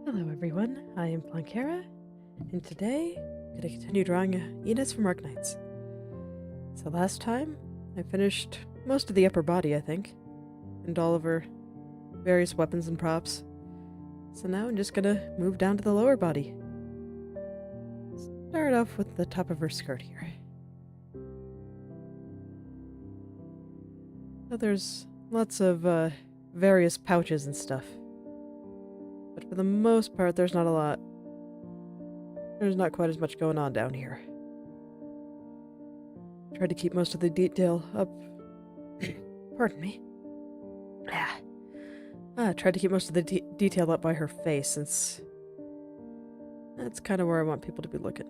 Hello everyone, I am Blankera, and today I'm going to continue drawing Ines from Arknights. So last time, I finished most of the upper body, I think, and all of her various weapons and props. So now I'm just going to move down to the lower body. Start off with the top of her skirt here. So there's lots of various pouches and stuff. But for the most part, there's not a lot. There's not quite as much going on down here. Tried to keep most of the detail up. Pardon me. Tried to keep most of the detail up by her face, since that's kind of where I want people to be looking.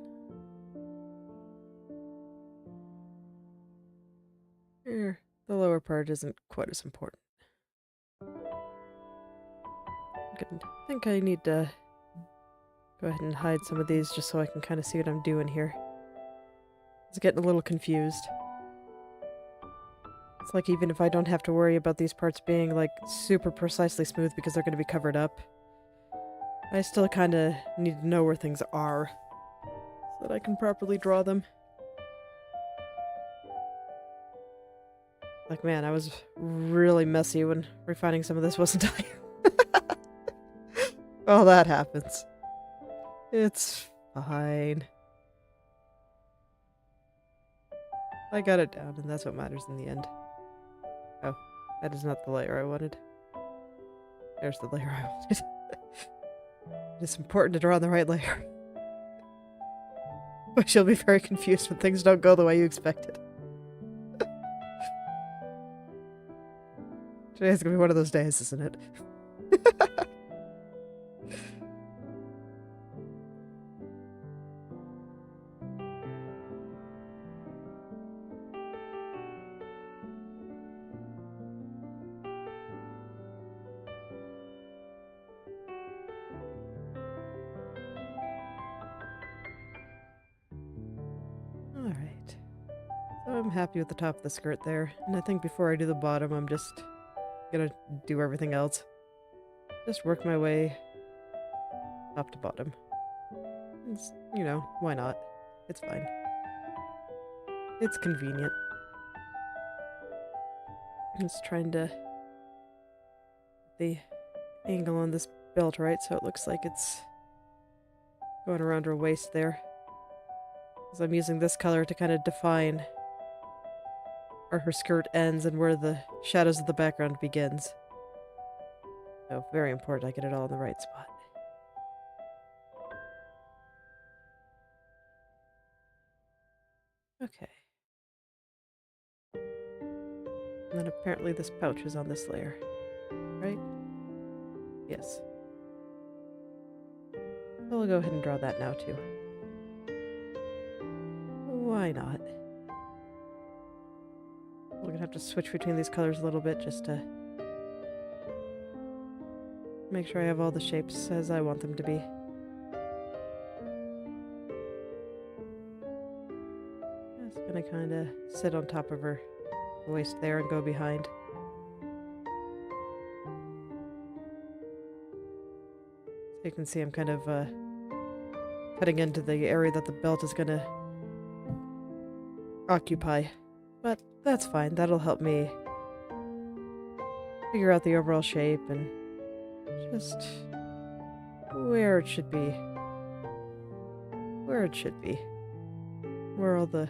Here, the lower part isn't quite as important. I think I need to go ahead and hide some of these just so I can kind of see what I'm doing here. I was getting a little confused. It's like even if I don't have to worry about these parts being like super precisely smooth because they're going to be covered up, I still kind of need to know where things are so that I can properly draw them. Like, man, I was really messy when refining some of this, wasn't I? Well, that happens. It's fine. I got it down, and that's what matters in the end. Oh, that is not the layer I wanted. There's the layer I wanted. It's important to draw on the right layer. But you'll be very confused when things don't go the way you expected. Today's gonna be one of those days, isn't it? Alright. So I'm happy with the top of the skirt there, and I think before I do the bottom, I'm just gonna do everything else. Just work my way top to bottom. It's, you know, why not? It's fine. It's convenient. Just trying to get the angle on this belt right so it looks like it's going around her waist there. Because I'm using this color to kind of define where her skirt ends and where the shadows of the background begins. So very important I get it all in the right spot. Okay. And then apparently this pouch is on this layer, right? Yes. We'll go ahead and draw that now too. Why not? We're gonna have to switch between these colors a little bit just to make sure I have all the shapes as I want them to be. Just gonna kind of sit on top of her waist there and go behind. So you can see I'm kind of cutting into the area that the belt is gonna occupy. But that's fine, that'll help me figure out the overall shape and just where it should be. Where it should be. Where all the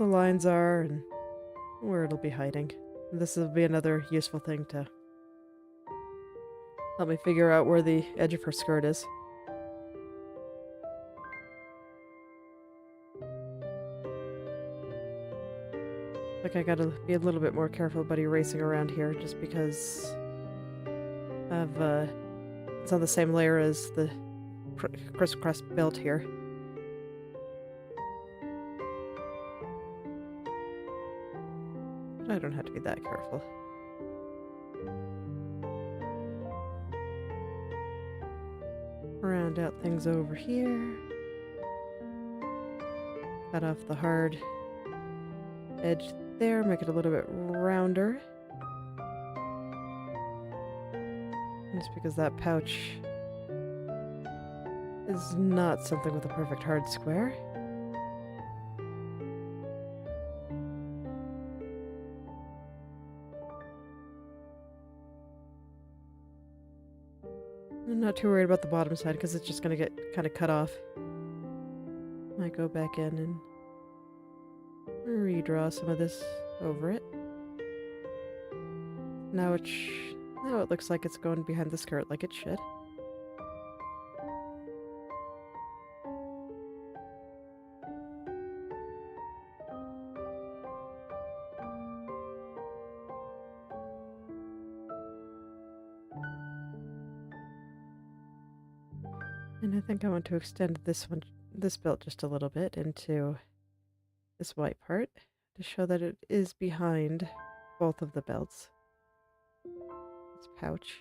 lines are and where it'll be hiding. And this will be another useful thing to help me figure out where the edge of her skirt is. Like, I gotta be a little bit more careful about erasing around here just because of, it's on the same layer as the crisscross belt here. But I don't have to be that careful. Round out things over here. Cut off the hard edge there, make it a little bit rounder. Just because that pouch is not something with a perfect hard square. I'm not too worried about the bottom side because it's just going to get kind of cut off. Might go back in and redraw some of this over it. Now it looks like it's going behind the skirt like it should. And I think I want to extend this belt just a little bit into this white part to show that it is behind both of the belts. This pouch.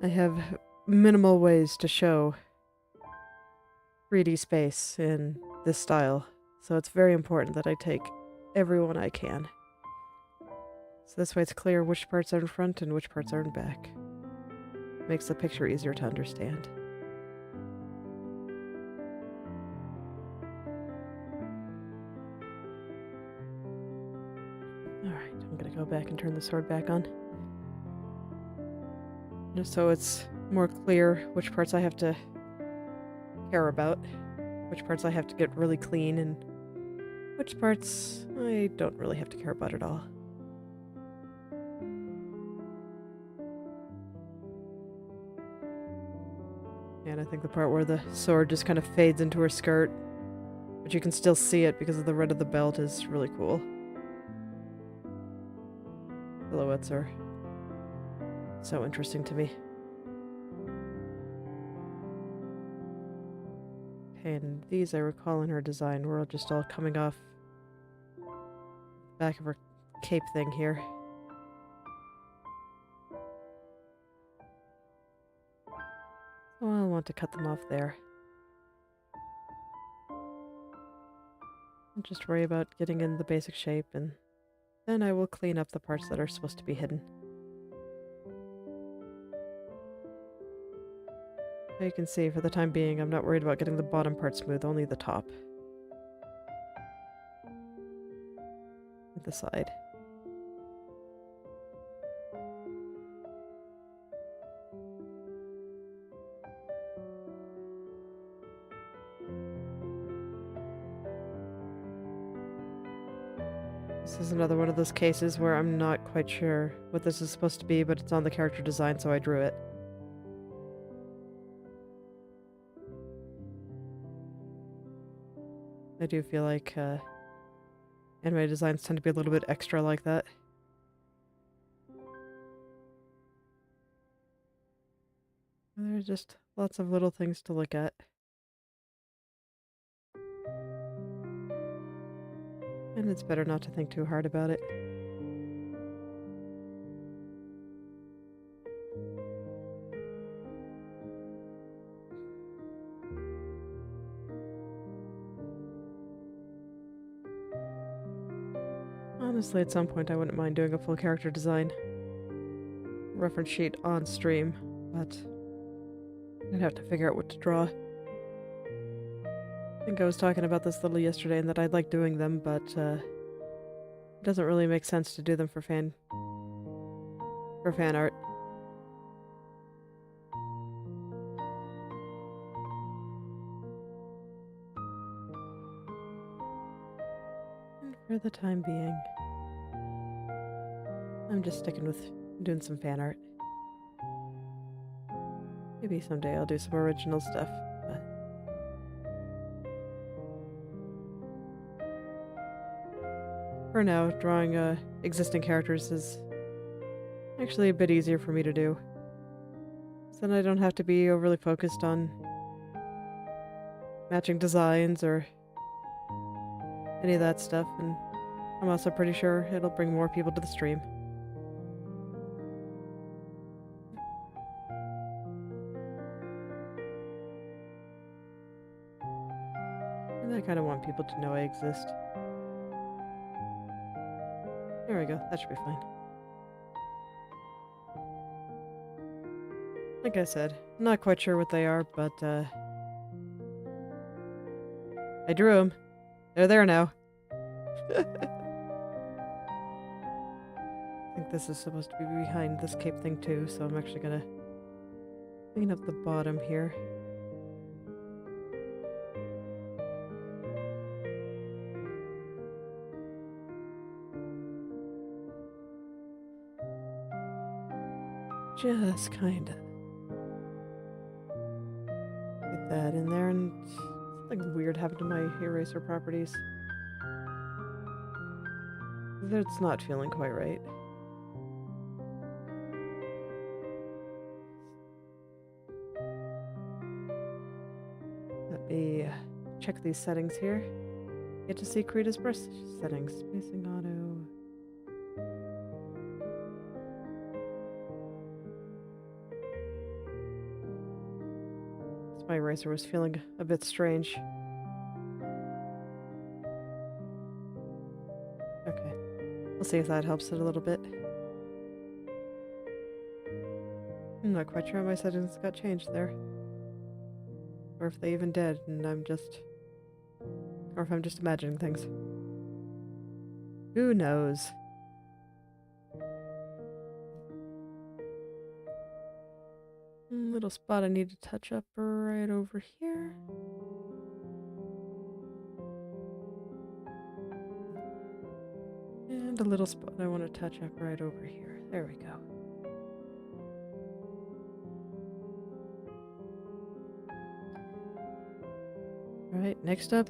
I have minimal ways to show 3D space in this style, so it's very important that I take every one I can. So this way it's clear which parts are in front and which parts are in back. Makes the picture easier to understand. Alright, I'm gonna go back and turn the sword back on. Just so it's more clear which parts I have to care about, which parts I have to get really clean, and which parts I don't really have to care about at all. And I think the part where the sword just kind of fades into her skirt, but you can still see it because of the red of the belt, is really cool. Silhouettes are so interesting to me. Okay, and these I recall in her design were just all coming off the back of her cape thing here. So I'll want to cut them off there. I'll just worry about getting in the basic shape, and then I will clean up the parts that are supposed to be hidden. As you can see, for the time being, I'm not worried about getting the bottom part smooth, only the top. And the side. This is another one of those cases where I'm not quite sure what this is supposed to be, but it's on the character design, so I drew it. I do feel like anime designs tend to be a little bit extra like that. There are just lots of little things to look at. And it's better not to think too hard about it. Honestly, at some point I wouldn't mind doing a full character design reference sheet on stream, but I'd have to figure out what to draw. I think I was talking about this a little yesterday and that I'd like doing them, but it doesn't really make sense to do them for fan art. And for the time being, I'm just sticking with doing some fan art. Maybe someday I'll do some original stuff, but for now, drawing existing characters is actually a bit easier for me to do. So then I don't have to be overly focused on matching designs or any of that stuff, and I'm also pretty sure it'll bring more people to the stream. And I kind of want people to know I exist. There we go, that should be fine. Like I said, not quite sure what they are, but I drew them. They're there now. I think this is supposed to be behind this cape thing too, so I'm actually gonna clean up the bottom here. Just kinda get that in there, and something weird happened to my eraser properties. It's not feeling quite right. Let me check these settings here. Get to see Krita's brush settings. Spacing auto. My eraser was feeling a bit strange. Okay. We'll see if that helps it a little bit. I'm not quite sure how my settings got changed there. Or if they even did, and or if I'm just imagining things. Who knows? Little spot I need to touch up right over here. And a little spot I want to touch up right over here. There we go. Alright, next up,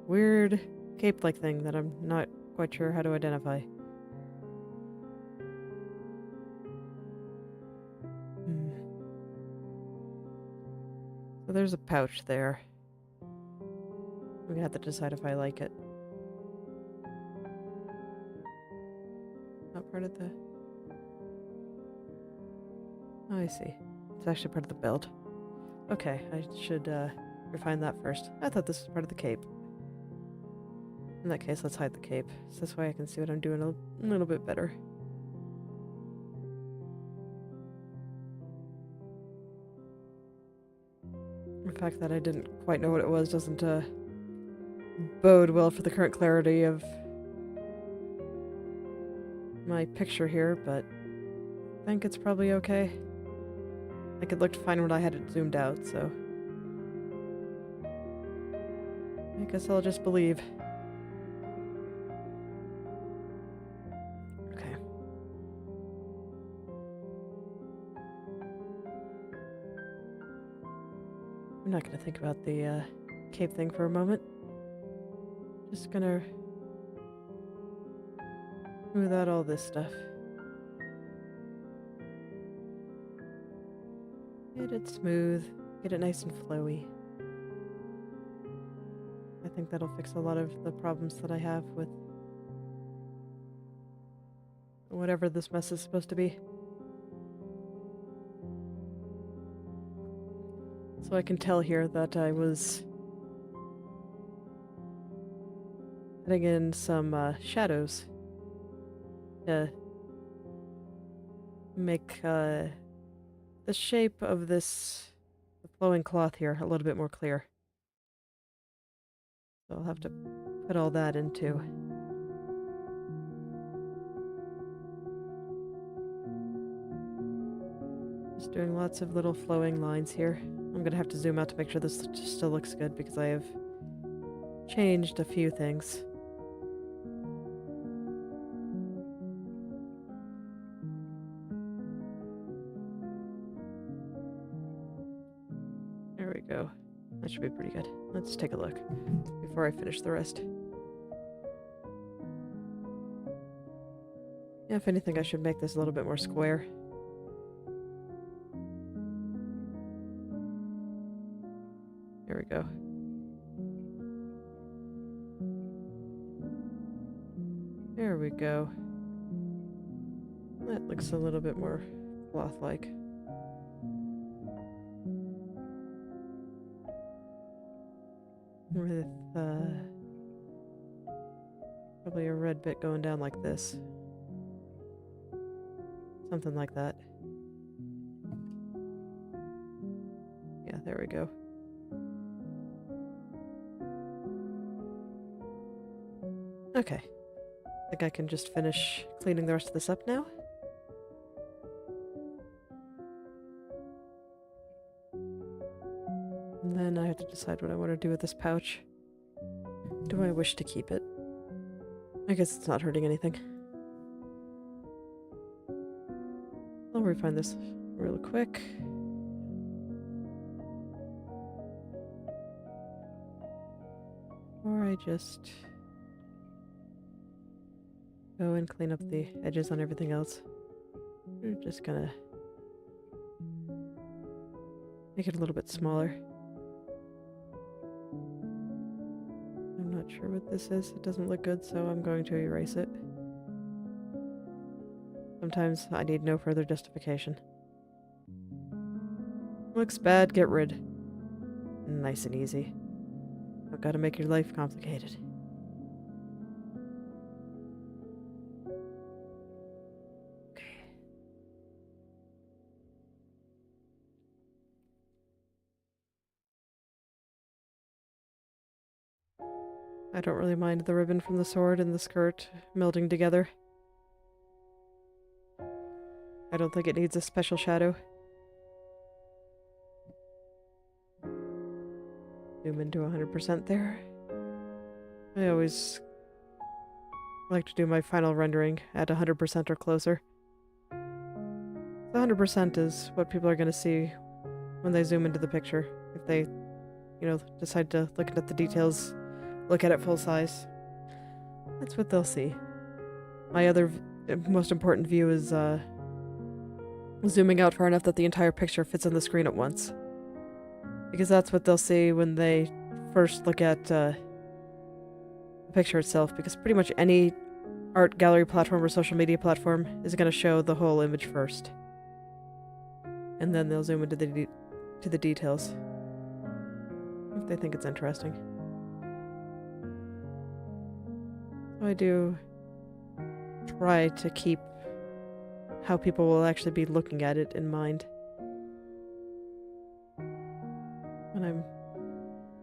weird cape-like thing that I'm not quite sure how to identify. So there's a pouch there. I'm gonna have to decide if I like it. Not part of the... Oh, I see. It's actually part of the belt. Okay, I should refine that first. I thought this was part of the cape. In that case, let's hide the cape. So this way I can see what I'm doing a little bit better. The fact that I didn't quite know what it was doesn't bode well for the current clarity of my picture here, but I think it's probably okay. Like, it looked fine when I had it zoomed out, so I guess I'll just believe. Okay. I'm not gonna think about the cape thing for a moment. Just gonna smooth out all this stuff. Get it smooth, get it nice and flowy. I think that'll fix a lot of the problems that I have with whatever this mess is supposed to be. So I can tell here that I was adding in some shadows to make the shape of the flowing cloth here a little bit more clear. So I'll have to put all that into. Just doing lots of little flowing lines here. I'm gonna have to zoom out to make sure this still looks good because I have changed a few things. There we go. That should be pretty good. Let's take a look before I finish the rest. Yeah, if anything, I should make this a little bit more square. There we go. There we go. That looks a little bit more cloth-like. With probably a red bit going down like this. Something like that. there we go. Okay. I think I can just finish cleaning the rest of this up now. And then I have to decide what I want to do with this pouch. Do I wish to keep it? I guess it's not hurting anything. I'll refine this real quick. Or I just go and clean up the edges on everything else. We're just gonna make it a little bit smaller. I'm not sure what this is. It doesn't look good, so I'm going to erase it. Sometimes I need no further justification. Looks bad, get rid. Nice and easy. Don't gotta make your life complicated. Okay. I don't really mind the ribbon from the sword and the skirt melding together. I don't think it needs a special shadow. Zoom into 100% there. I always like to do my final rendering at 100% or closer. The 100% is what people are going to see when they zoom into the picture. If they, decide to look at the details, look at it full size. That's what they'll see. My other most important view is zooming out far enough that the entire picture fits on the screen at once. Because that's what they'll see when they first look at the picture itself. Because pretty much any art gallery platform or social media platform is going to show the whole image first. And then they'll zoom into the details. If they think it's interesting. So I do try to keep how people will actually be looking at it in mind.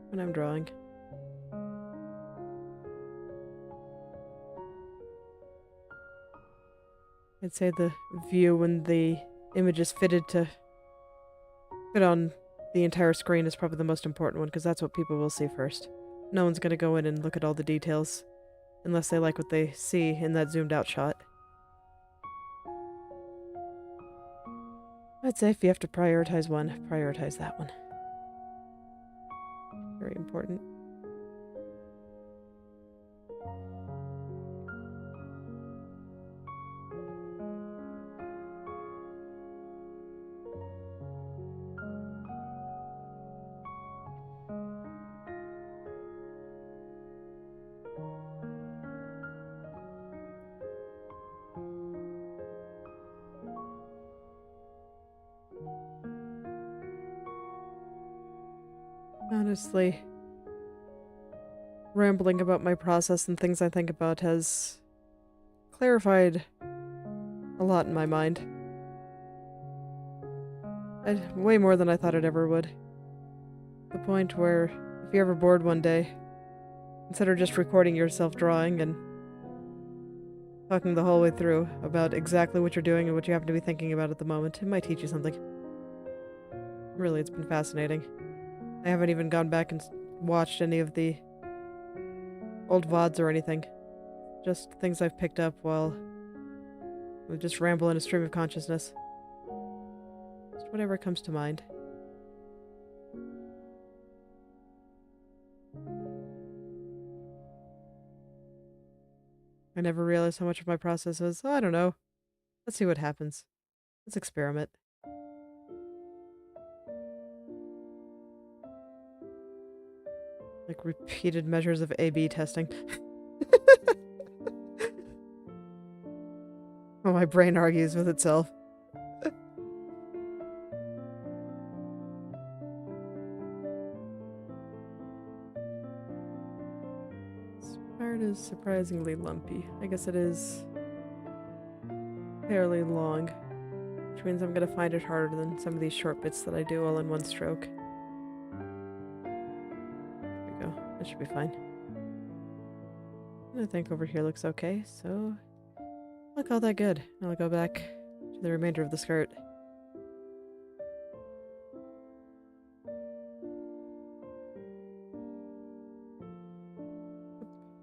When I'm drawing. I'd say the view when the image is fitted to fit on the entire screen is probably the most important one, because that's what people will see first. No one's going to go in and look at all the details unless they like what they see in that zoomed out shot. I'd say if you have to prioritize one, prioritize that one. Very important. Honestly, rambling about my process and things I think about has clarified a lot in my mind. Way more than I thought it ever would. The point where, if you're ever bored one day, instead of just recording yourself drawing and talking the whole way through about exactly what you're doing and what you happen to be thinking about at the moment, it might teach you something. Really, it's been fascinating. I haven't even gone back and watched any of the old VODs or anything. Just things I've picked up while we just ramble in a stream of consciousness. Just whatever comes to mind. I never realized how much of my process was, I don't know. Let's see what happens. Let's experiment. Like repeated measures of A/B testing. Oh, my brain argues with itself. This part is surprisingly lumpy. I guess it is fairly long, which means I'm gonna find it harder than some of these short bits that I do all in one stroke. That should be fine. I think over here looks okay, so I'll call that good. I'll go back to the remainder of the skirt.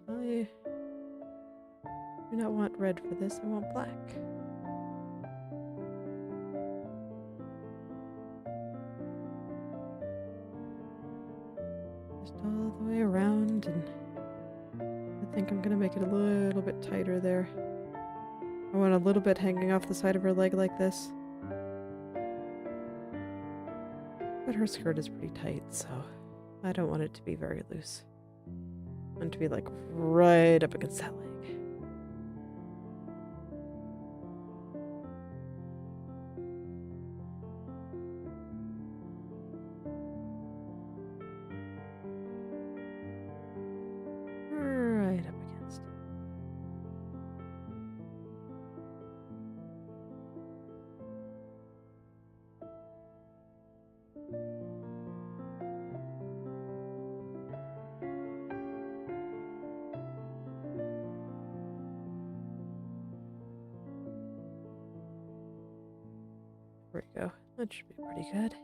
I do not want red for this, I want black. Just all the way around, and I think I'm gonna make it a little bit tighter there. I want a little bit hanging off the side of her leg like this. But her skirt is pretty tight, so I don't want it to be very loose. I want it to be like right up against that leg. Right up against. There we go. That should be pretty good.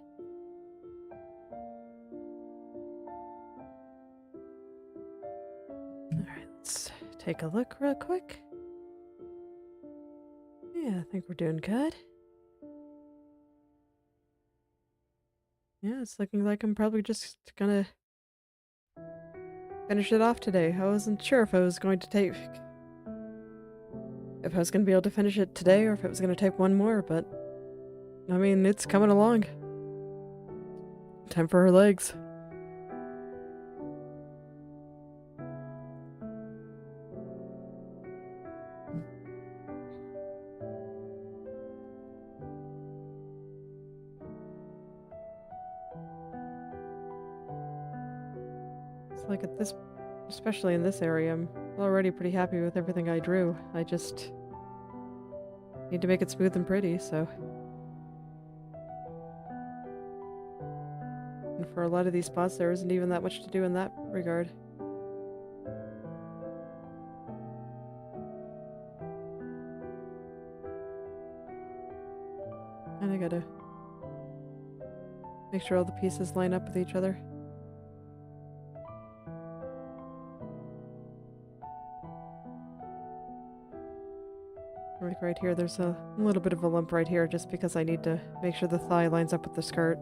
Alright, let's take a look real quick. Yeah, I think we're doing good. Yeah, it's looking like I'm probably just gonna finish it off today. I wasn't sure if I was going to take... if I was going to be able to finish it today or if it was going to take one more, but... I mean, it's coming along. Time for her legs. It's like at this... especially in this area, I'm already pretty happy with everything I drew. I just... need to make it smooth and pretty, so... And for a lot of these spots, there isn't even that much to do in that regard. And I gotta make sure all the pieces line up with each other. Like right here, there's a little bit of a lump right here just because I need to make sure the thigh lines up with the skirt.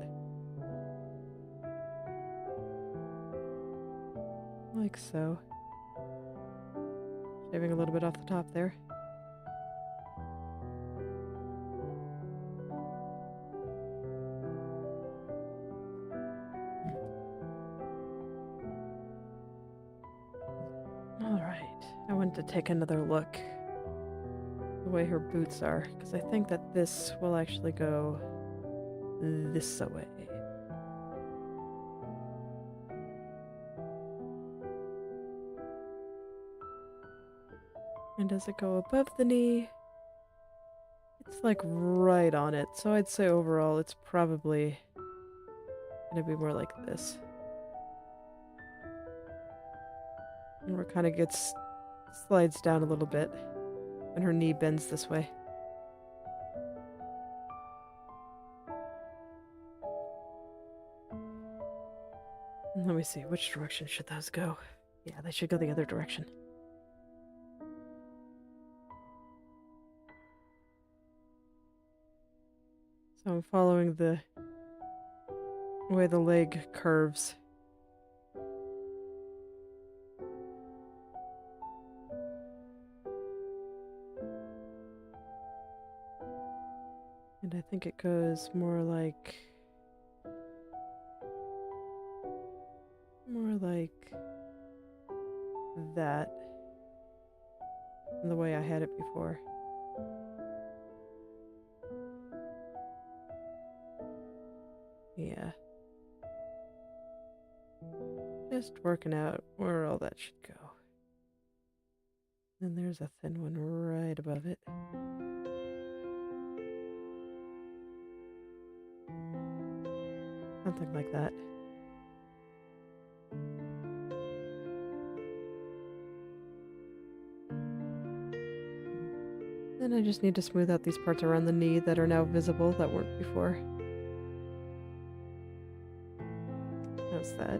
Like so. Shaving a little bit off the top there. Alright, I want to take another look the way her boots are, because I think that this will actually go this way. And does it go above the knee? It's like right on it, so I'd say overall it's probably gonna be more like this. And where it kind of slides down a little bit, and her knee bends this way. And let me see, which direction should those go? Yeah, they should go the other direction. So I'm following the way the leg curves. And I think it goes more like that than the way I had it before. Yeah. Just working out where all that should go. Then there's a thin one right above it. Something like that. And I just need to smooth out these parts around the knee that are now visible that weren't before. How's that?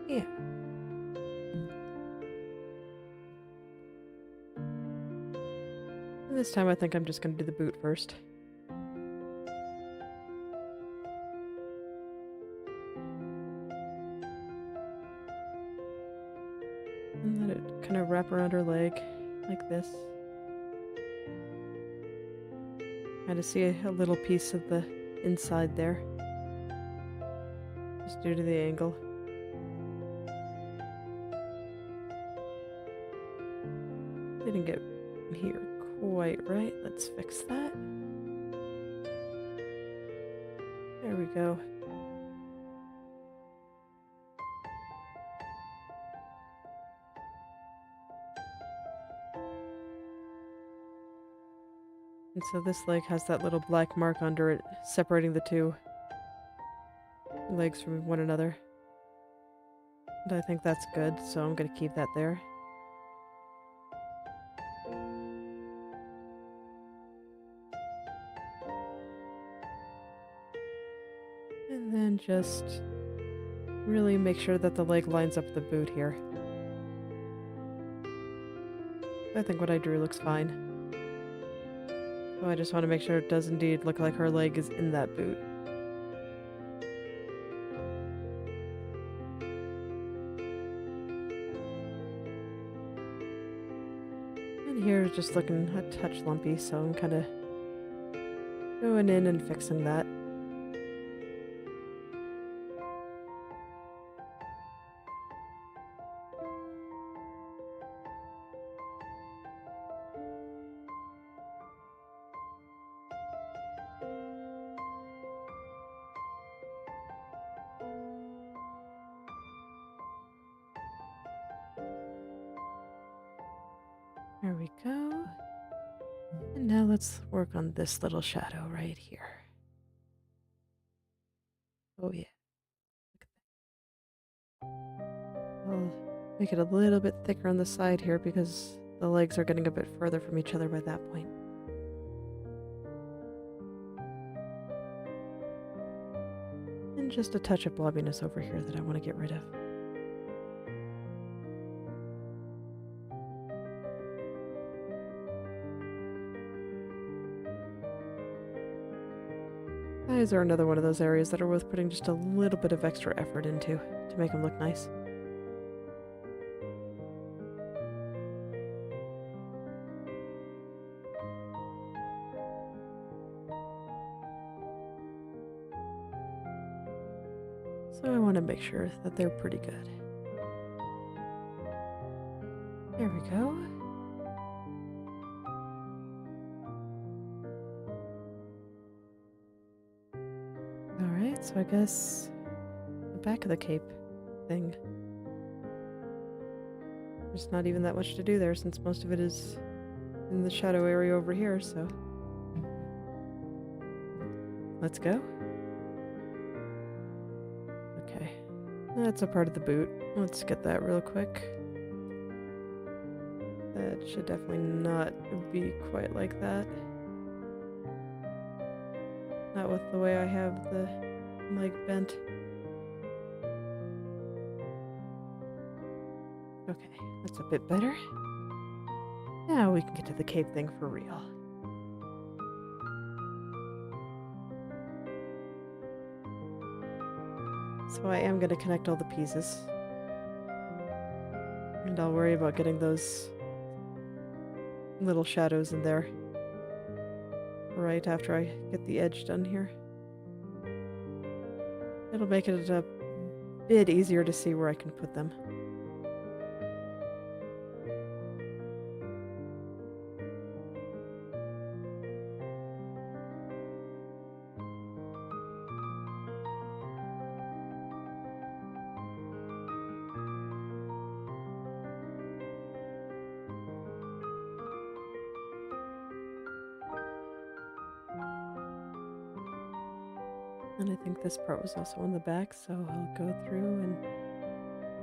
Yeah. And this time I think I'm just going to do the boot first. And let it kind of wrap around her leg like this. Kind of see a little piece of the inside there. Just due to the angle. Didn't get here quite right. Let's fix that. There we go. And so this leg has that little black mark under it, separating the two legs from one another. And I think that's good, so I'm going to keep that there. And then just really make sure that the leg lines up the boot here. I think what I drew looks fine. So I just want to make sure it does indeed look like her leg is in that boot. And here is just looking a touch lumpy, so I'm kind of going in and fixing that. There we go. And now let's work on this little shadow right here. Oh yeah. Look at that. I'll make it a little bit thicker on the side here because the legs are getting a bit further from each other by that point. And just a touch of blobbiness over here that I want to get rid of. Eyes are another one of those areas that are worth putting just a little bit of extra effort into to make them look nice. So I want to make sure that they're pretty good. There we go. Alright, so I guess the back of the cape thing. There's not even that much to do there since most of it is in the shadow area over here, so let's go. Okay, that's a part of the boot. Let's get that real quick. That should definitely not be quite like that. Not with the way I have the leg bent. Okay, that's a bit better. Now we can get to the cape thing for real. So I am going to connect all the pieces. And I'll worry about getting those little shadows in there right after I get the edge done here. It'll make it a bit easier to see where I can put them. And I think this part was also on the back, so I'll go through and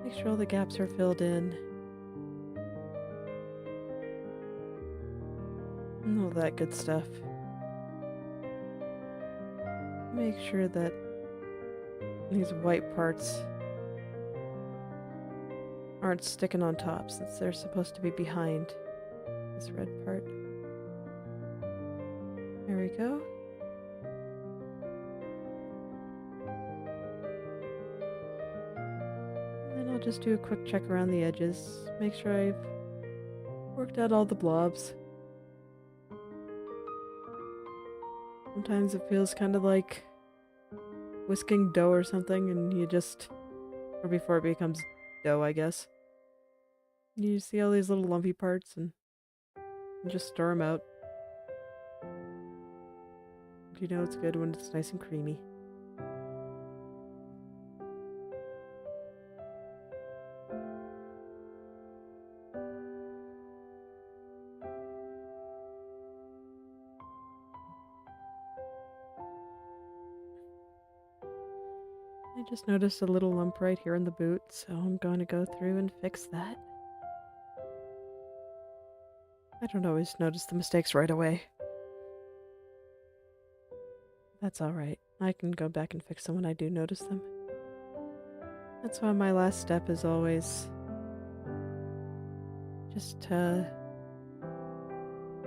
make sure all the gaps are filled in. and all that good stuff. Make sure that these white parts aren't sticking on top, since they're supposed to be behind this red part. There we go. And then I'll just do a quick check around the edges, make sure I've worked out all the blobs. Sometimes it feels kind of like whisking dough or something, and you just, or before it becomes dough, I guess. You see all these little lumpy parts and just stir them out. You know it's good when it's nice and creamy. I just noticed a little lump right here in the boot, so I'm going to go through and fix that. I don't always notice the mistakes right away. That's alright. I can go back and fix them when I do notice them. That's why my last step is always just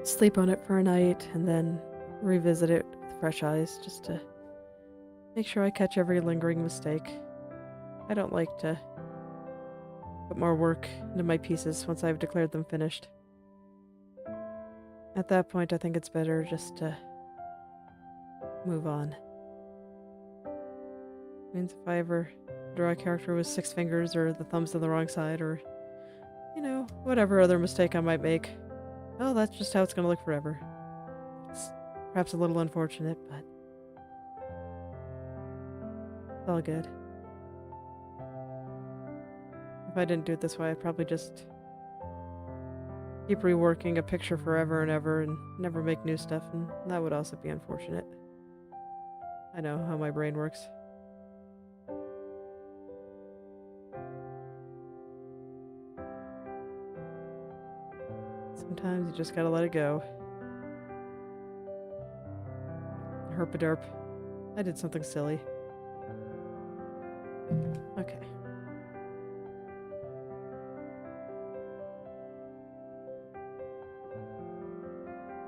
sleep on it for a night and then revisit it with fresh eyes, just to make sure I catch every lingering mistake. I don't like to put more work into my pieces once I've declared them finished. At that point, I think it's better just to move on. Means if I ever draw a character with 6 fingers, or the thumb's on the wrong side, or, you know, whatever other mistake I might make, well, that's just how it's gonna look forever. It's perhaps a little unfortunate, but it's all good. If I didn't do it this way, I'd probably just keep reworking a picture forever and ever and never make new stuff, and that would also be unfortunate. I know how my brain works. Sometimes you just gotta let it go. Herpaderp. I did something silly. Okay.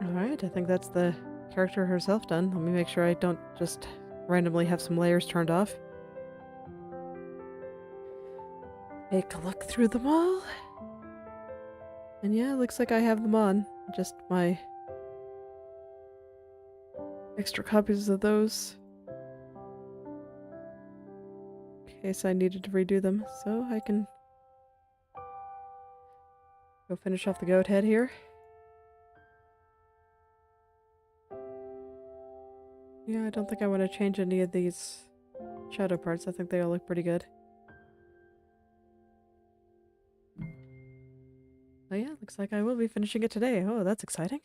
Alright, I think that's the character herself done. Let me make sure I don't just randomly have some layers turned off. Take a look through them all. And yeah, looks like I have them on. Just my extra copies of those, in case I needed to redo them. So I can go finish off the goat head here. Yeah, I don't think I want to change any of these shadow parts. I think they all look pretty good. Oh yeah, looks like I will be finishing it today. Oh, that's exciting.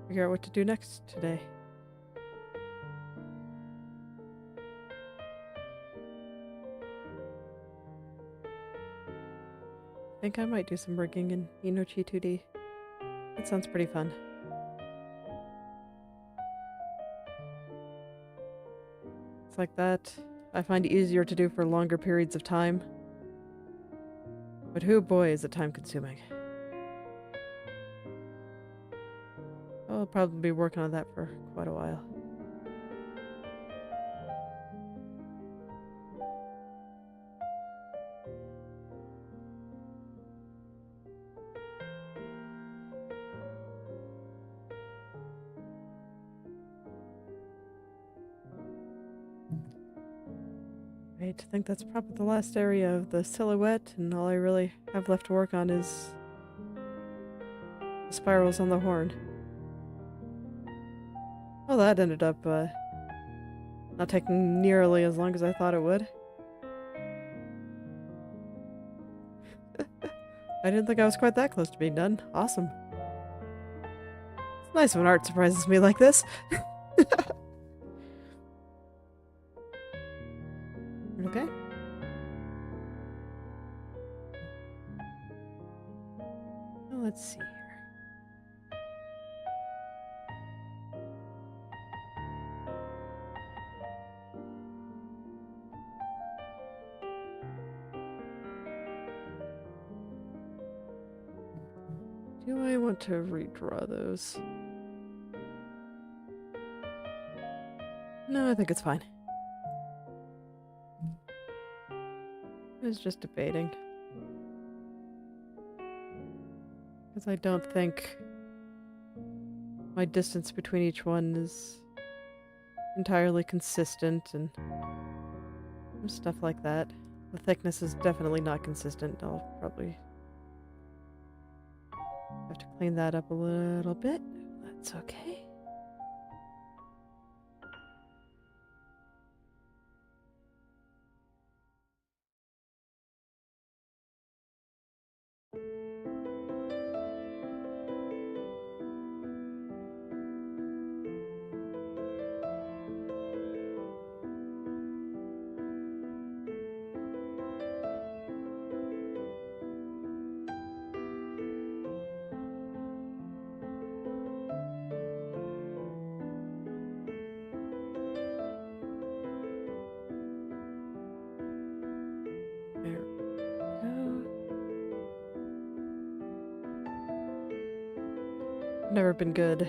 Figure out what to do next today. I think I might do some rigging in Inochi 2D. That sounds pretty fun. It's like that. I find it easier to do for longer periods of time. But who boy is it time consuming. I'll probably be working on that for quite a while. Right, I think that's probably the last area of the silhouette, and all I really have left to work on is the spirals on the horn. Well, that ended up not taking nearly as long as I thought it would. I didn't think I was quite that close to being done. Awesome. It's nice when art surprises me like this. Okay. let's see here. Do I want to redraw those? No, I think it's fine. I was just debating. Because I don't think my distance between each one is entirely consistent and stuff like that. The thickness is definitely not consistent. I'll probably have to clean that up a little bit. That's okay. There we go. Never been good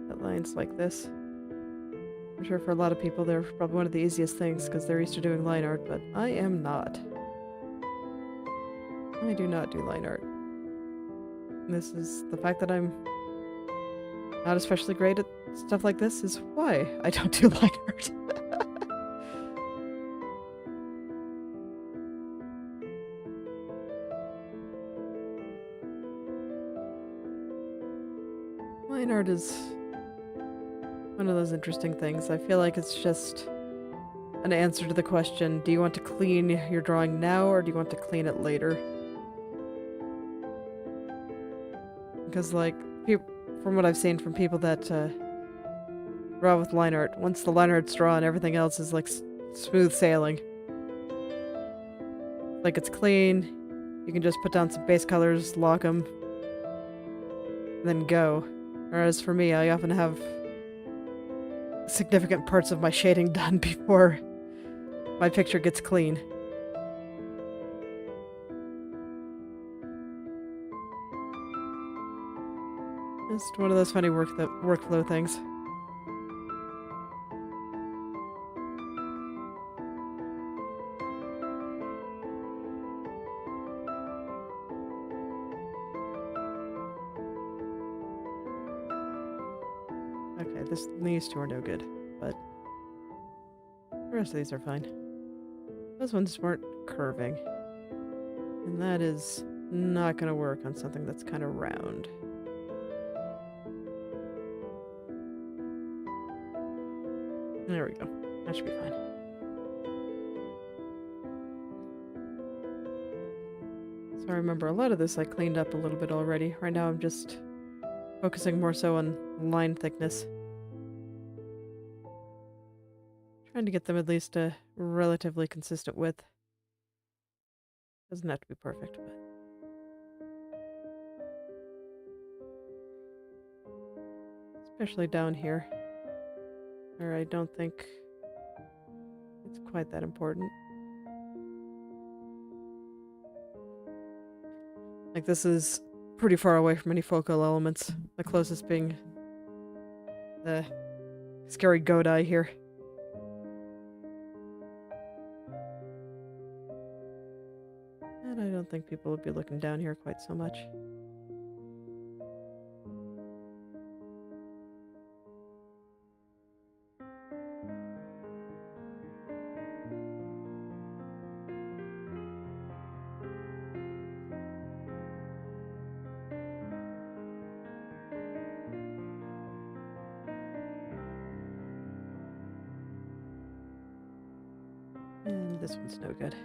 at lines like this. I'm sure for a lot of people they're probably one of the easiest things because they're used to doing line art, but I am not. I do not do line art. This is the fact that I'm not especially great at stuff like this is why I don't do line art. Line art is one of those interesting things. I feel like it's just an answer to the question, do you want to clean your drawing now or do you want to clean it later? Because, like, from what I've seen from people that draw with line art, once the line art's drawn, everything else is like smooth sailing. Like, it's clean, you can just put down some base colors, lock them, and then go. Whereas for me, I often have significant parts of my shading done before my picture gets clean. Just one of those funny workflow things. Okay, these two are no good, but the rest of these are fine. Those ones weren't curving, and that is not going to work on something that's kind of round. There we go. That should be fine. So I remember a lot of this I cleaned up a little bit already. Right now I'm just focusing more so on line thickness. Trying to get them at least a relatively consistent width. Doesn't have to be perfect, but... especially down here, where I don't think it's quite that important. Like, this is pretty far away from any focal elements, the closest being the scary goat eye here. And I don't think people would be looking down here quite so much. And this one's no good.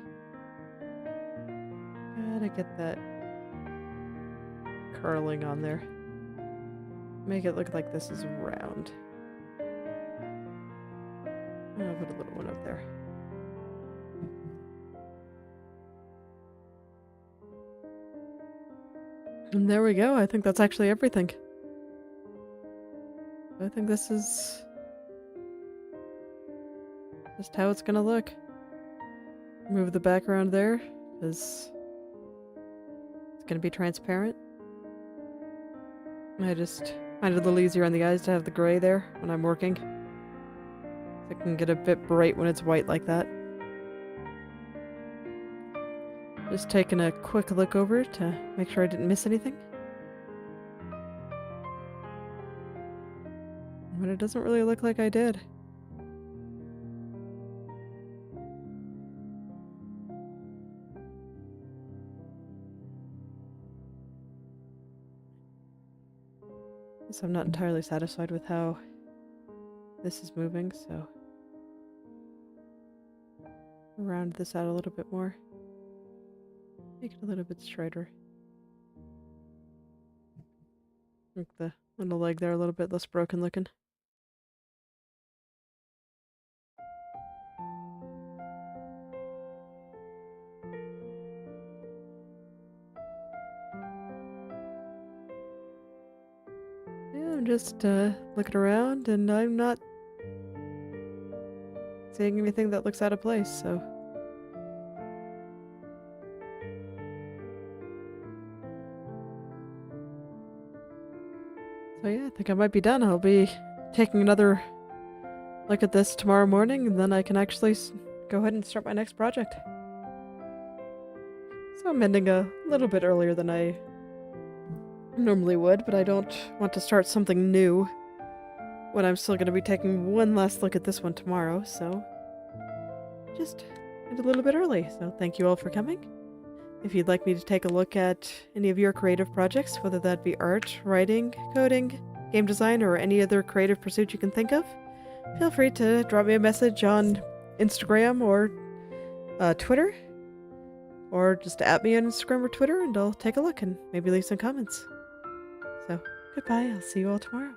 Gotta get that curling on there. Make it look like this is round. I'll put a little one up there. And there we go. I think that's actually everything. I think this is just how it's gonna look. Move the background there, because it's gonna be transparent. I just find it a little easier on the eyes to have the gray there when I'm working. It can get a bit bright when it's white like that. Just taking a quick look over to make sure I didn't miss anything. But it doesn't really look like I did. So I'm not entirely satisfied with how this is moving, so round this out a little bit more. Make it a little bit straighter. Make the little leg there a little bit less broken looking. Yeah, I'm just looking around and I'm not seeing anything that looks out of place, so. So yeah, I think I might be done. I'll be taking another look at this tomorrow morning, and then I can actually go ahead and start my next project. So I'm ending a little bit earlier than I normally would, but I don't want to start something new when I'm still going to be taking one last look at this one tomorrow, so just end a little bit early. So thank you all for coming. If you'd like me to take a look at any of your creative projects, whether that be art, writing, coding, game design, or any other creative pursuit you can think of, feel free to drop me a message on Instagram or Twitter, or just at me on Instagram or Twitter, and I'll take a look and maybe leave some comments. So, goodbye, I'll see you all tomorrow.